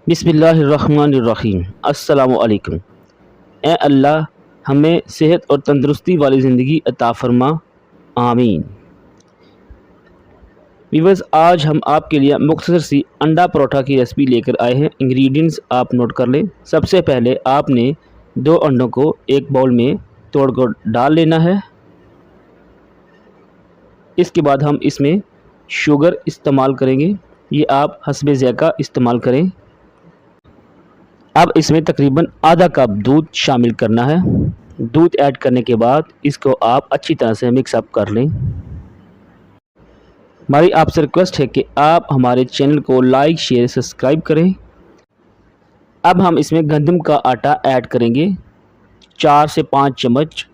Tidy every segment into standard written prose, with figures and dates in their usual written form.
बिस्मिल्लाहिर्रहमानिर्रहीम। अस्सलामु अलैकुम। ए अल्लाह हमें सेहत और तंदुरुस्ती वाली ज़िंदगी अता फ़रमा, आमीन। व्यूअर्स, आज हम आपके लिए मुख्तसर सी अंडा परोठा की रेसिपी लेकर आए हैं। इंग्रेडिएंट्स आप नोट कर लें। सबसे पहले आपने 2 अंडों को एक बाउल में तोड़ कर डाल लेना है। इसके बाद हम इसमें शुगर इस्तेमाल करेंगे। ये आप हस्बे ज़ायक़ा इस्तेमाल करें। अब इसमें तकरीबन आधा कप दूध शामिल करना है। दूध ऐड करने के बाद इसको आप अच्छी तरह से मिक्स अप कर लें। हमारी आपसे रिक्वेस्ट है कि आप हमारे चैनल को लाइक, शेयर, सब्सक्राइब करें। अब हम इसमें गंदम का आटा ऐड करेंगे। 4 से 5 चम्मच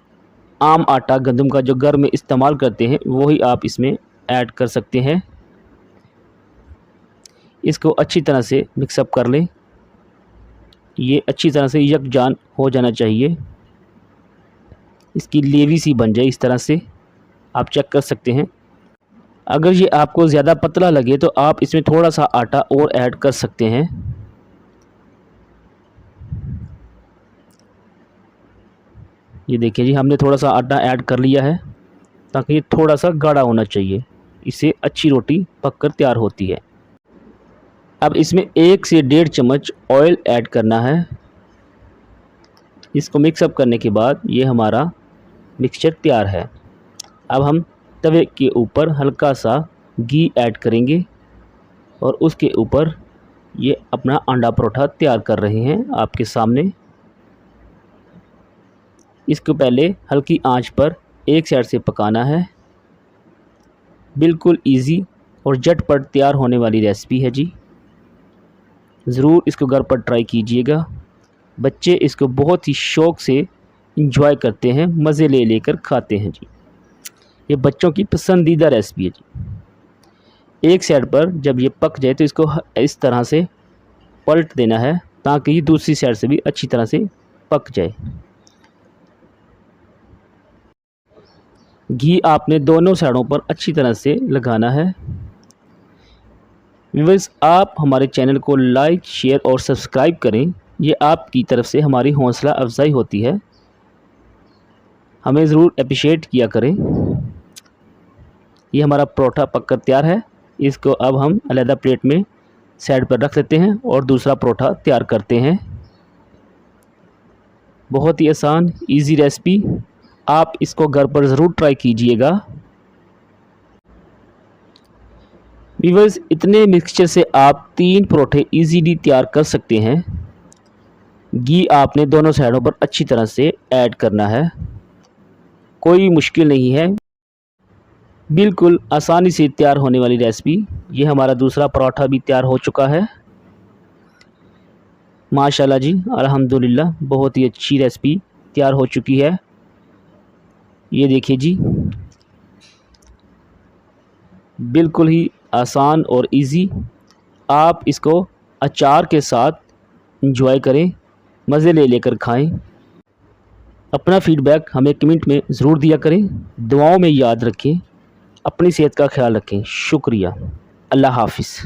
आम आटा गंदम का जो घर में इस्तेमाल करते हैं वही आप इसमें ऐड कर सकते हैं। इसको अच्छी तरह से मिक्सअप कर लें। ये अच्छी तरह से यकजान हो जाना चाहिए। इसकी लेवी सी बन जाए, इस तरह से आप चेक कर सकते हैं। अगर ये आपको ज़्यादा पतला लगे तो आप इसमें थोड़ा सा आटा और ऐड कर सकते हैं। ये देखिए जी, हमने थोड़ा सा आटा ऐड कर लिया है ताकि ये थोड़ा सा गाढ़ा होना चाहिए। इससे अच्छी रोटी पककर तैयार होती है। अब इसमें 1 से 1.5 चम्मच ऑयल ऐड करना है। इसको मिक्सअप करने के बाद ये हमारा मिक्सचर तैयार है। अब हम तवे के ऊपर हल्का सा घी ऐड करेंगे और उसके ऊपर ये अपना अंडा परोठा तैयार कर रहे हैं आपके सामने। इसको पहले हल्की आंच पर एक साइड से पकाना है। बिल्कुल इजी और झटपट तैयार होने वाली रेसिपी है जी। ज़रूर इसको घर पर ट्राई कीजिएगा। बच्चे इसको बहुत ही शौक़ से इंजॉय करते हैं, मज़े ले लेकर खाते हैं जी। ये बच्चों की पसंदीदा रेसिपी है जी। एक साइड पर जब ये पक जाए तो इसको इस तरह से पलट देना है ताकि ये दूसरी साइड से भी अच्छी तरह से पक जाए। घी आपने दोनों साइडों पर अच्छी तरह से लगाना है। व्यूअर्स, आप हमारे चैनल को लाइक, शेयर और सब्सक्राइब करें। ये आपकी तरफ से हमारी हौसला अफजाई होती है। हमें ज़रूर अप्रिशिएट किया करें। ये हमारा परोठा पककर तैयार है। इसको अब हम अलग प्लेट में साइड पर रख लेते हैं और दूसरा परोठा तैयार करते हैं। बहुत ही आसान इजी रेसिपी, आप इसको घर पर ज़रूर ट्राई कीजिएगा। व्यूअर्स, इतने मिक्सचर से आप 3 परोठे इजीली तैयार कर सकते हैं। घी आपने दोनों साइडों पर अच्छी तरह से ऐड करना है। कोई मुश्किल नहीं है, बिल्कुल आसानी से तैयार होने वाली रेसिपी। ये हमारा दूसरा परोठा भी तैयार हो चुका है। माशाल्लाह जी, अल्हम्दुलिल्लाह, बहुत ही अच्छी रेसिपी तैयार हो चुकी है। ये देखिए जी, बिल्कुल ही आसान और इजी। आप इसको अचार के साथ एंजॉय करें, मज़े ले लेकर खाएं। अपना फीडबैक हमें कमेंट में ज़रूर दिया करें। दुआओं में याद रखें। अपनी सेहत का ख्याल रखें। शुक्रिया। अल्लाह हाफ़िज़।